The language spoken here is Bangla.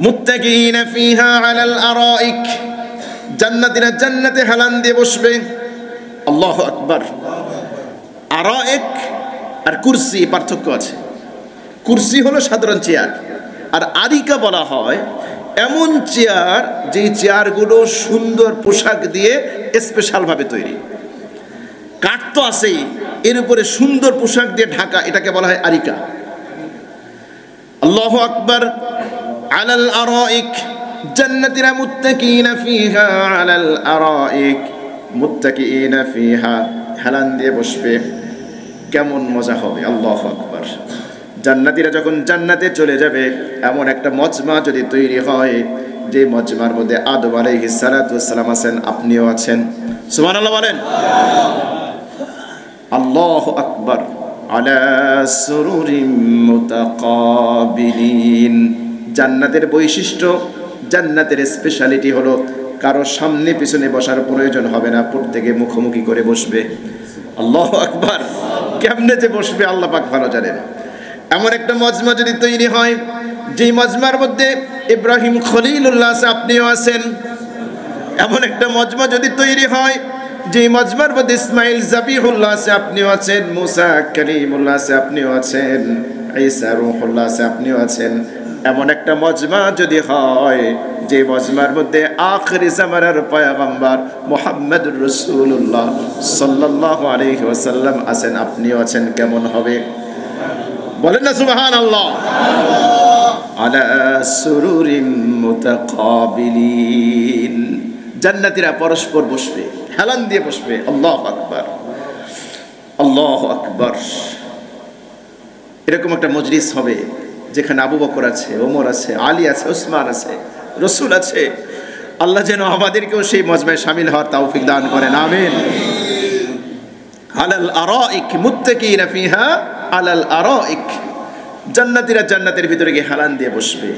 মুত্তাকিনা ফিহা আলাল আরাইক, জান্নাতীরা জান্নাতে হেলান দিয়ে বসবে। আল্লাহু আকবার। আরাইক আর কুরসি পার্থক্য আছে। কুরসি হলো সাধারণ চেয়ার, আর আরিকা বলা হয় এমন চেয়ার যে চেয়ারগুলো সুন্দর পোশাক দিয়ে স্পেশালভাবে তৈরি। কাঠ তো আছেই, এর উপরে সুন্দর পোশাক দিয়ে ঢাকা, এটাকে বলা হয় আরিকা। আল্লাহু আকবার। আলাল আরাইক, জান্নাতীরা মুত্তাকিনা ফিহা আলাল আরাইক, মুত্তাকিনা ফিহা হেলান দিয়ে বসবে। কেমন মজা হবে! আল্লাহু আকবার। জান্নাতীরা যখন জান্নাতে চলে যাবে, এমন একটা মজমা যদি তৈরি হয় যে মজমার মধ্যে আদম আলাইহিস সালাতু ওয়াস সালাম আছেন, আপনিও আছেন। সুবহানাল্লাহ বলেন। আল্লাহু আকবার। আলা সুরুরিম মুতাকাবিলিন। জান্নাতের বৈশিষ্ট্য, জান্নাতের স্পেশালিটি হলো কারো সামনে পিছনে বসার প্রয়োজন হবে না, প্রত্যেকে মুখোমুখি করে বসবে। আল্লাহু আকবার। কেমনে যে বসবে আল্লাহ পাক ভালো জানেন। এমন একটা মজমা যদি তৈরি হয়, যেই মজমার মধ্যে ইব্রাহিম খলিলুল্লাহ আছে, আপনিও আছেন। এমন একটা মজমা যদি তৈরি হয়, যেই মজমার মধ্যে ইসমাইল জাবিহুল্লাহ আছে, আপনিও আছেন। মুসা কালিমুল্লাহ আছে, আপনিও আছেন। ঈসা রূহুল্লাহ আছে, আপনিও আছেন। এমন একটা মজমা যদি হয়, যে মজমার মধ্যে আখিরি জামানার পয়গম্বর মুহাম্মদুর রাসূলুল্লাহ সাল্লাল্লাহু আলাইহি ওয়াসাল্লাম আছেন, আপনিও আছেন, কেমন হবে? বলেন না সুবহানাল্লাহ। আলা সুরুরিম মুতাকাবিলিন। জান্নাতীরা পরস্পর বসবে, হেলান দিয়ে বসবে। আল্লাহু আকবার, আল্লাহু আকবার। এরকম একটা মজলিস হবে যেখানে আবু বকর আছে, ওমর আছে, আলী আছে, ওসমান আছে, রাসূল আছে। আল্লাহ যেন আমাদেরকেও সেই মজমায় শামিল হওয়ার তৌফিক দান করেন, আমিন। আলাল আরাইক মুত্তাকিনা ফিহা আলাল আরাইক, জান্নাতীরা জান্নাতের ভিতরে গিয়ে হেলান দিয়ে বসবে।